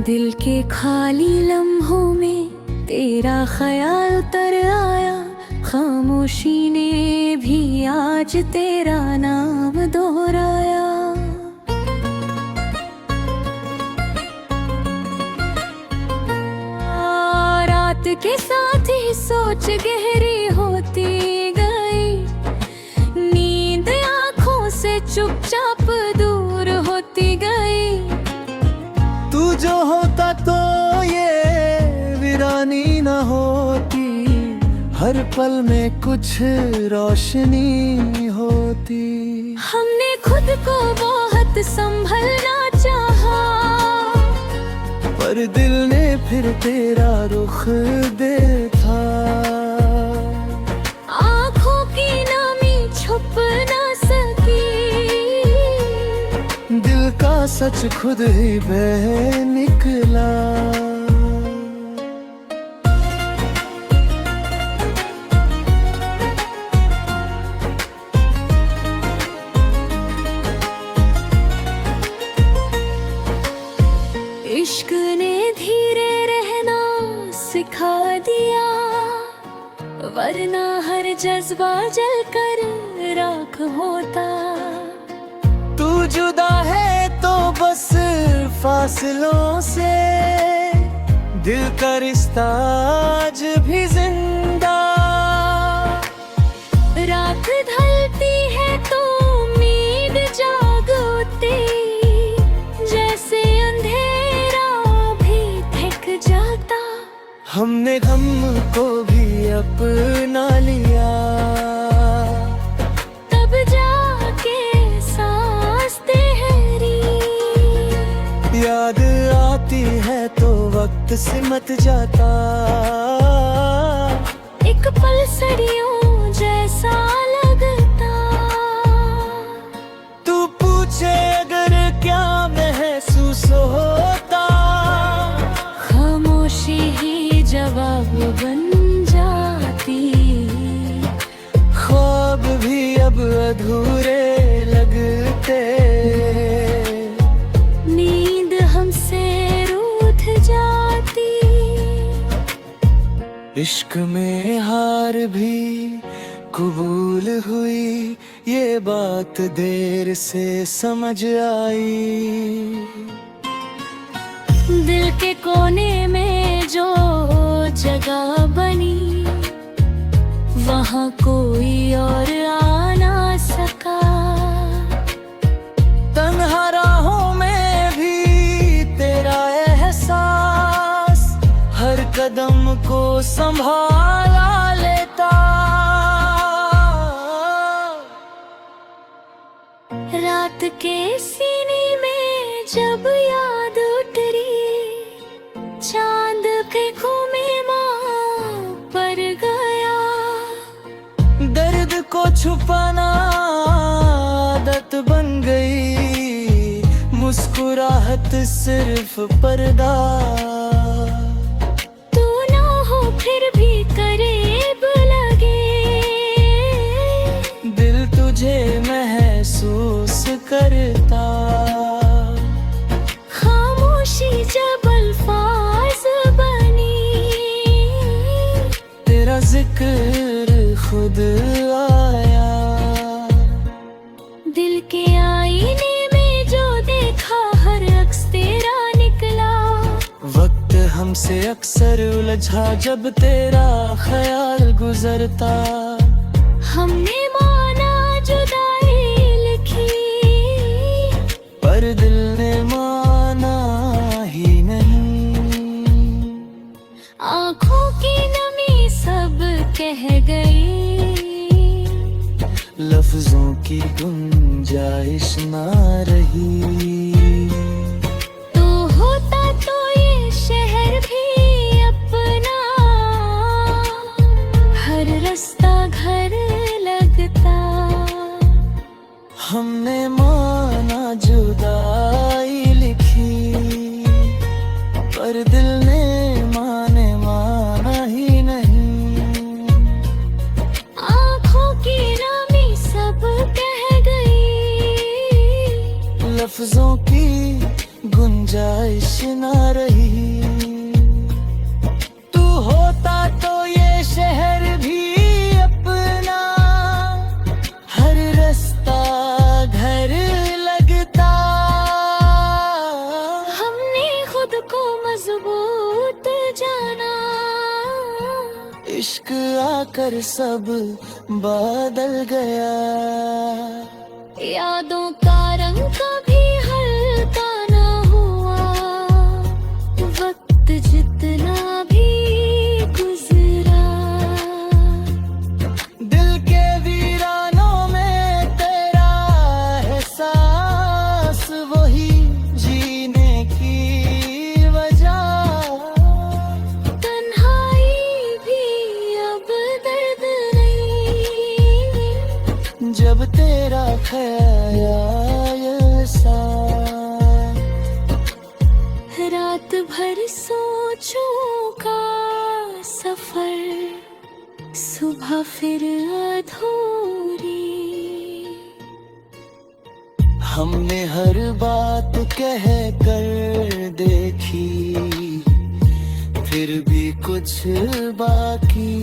दिल के खाली लम्हों में तेरा ख्याल उतर आया, खामोशी ने भी आज तेरा नाम दोहराया। रात के साथ ही सोच गहरी होती गई, नींद आँखों से चुपचाप दूर होती गई। तू जो होता तो ये वीरानी न होती, हर पल में कुछ रोशनी होती। हमने खुद को बहुत संभलना चाहा, पर दिल ने फिर तेरा रुख देखा। आँखों की नमी छुप ना सकी, दिल का सच खुद ही बह निकला। इश्क ने धीरे रहना सिखा दिया, वरना हर जज्बा जलकर राख होता। तू जुदा है तो बस फासलों से, दिल का रिश्ता आज भी जिंदा। रात ढलती है तो उम्मीद जाग उठती, जैसे अंधेरा भी थक जाता। हमने गम को भी अपना लिया, तब जाके सांस ठहरी। याद आती है तो वक्त सिमट जाता, एक पल सदियों जैसा लगता। तू पूछे अगर क्या महसूस होता, खामोशी ही जवाब बन जाती। ख्वाब भी अब अधूरे लगते, नींद हमसे रूठ जाती। इश्क में हार भी कबूल हुई, ये बात देर से समझ आई। दिल के कोने में जो जगह बनी, वहाँ कोई और आ ना सका। तन्हा राहों में भी तेरा एहसास, हर कदम को संभाला लेता। रात के सीने में जब याद उतरी, चांद के घूमे माँ पर गया। दर्द को छुपाना आदत बन गई, मुस्कुराहट सिर्फ पर्दा। तू ना हो फिर भी करीब लगे, दिल तुझे महसूस करता। खामोशी जब अल्फाज बनी, तेरा जिक्र खुद आया। दिल के आईने में जो देखा हर अक्स तेरा निकला। वक्त हमसे अक्सर उलझा जब तेरा ख्याल गुजरता। हमने माना जुदाई लिखी, पर दिल ने माना ही नहीं। आँखों की नमी सब कह गई, लफ्जों की गुंजाइश ना रही। तू होता तो ये शहर भी अपना, हर रास्ता घर लगता। हमने माना जुदाई लिखी, पर दिल ने माना ही नहीं। आँखों की नमी सब कह गई, लफ्जों इश्क आकर सब बदल गया। यादों का रंग कभी हल्का ना हुआ, वक्त जितना भी गुजरा। दिल के वीरानों में तेरा एहसास, वही जीने की वजह। तन्हाई भी अब दर्द नहीं, जब तेरा ख्याल सा। रात भर सोचों का सफर, सुबह फिर अधूरी। हमने हर बात कह कर देखी, फिर भी कुछ बाकी।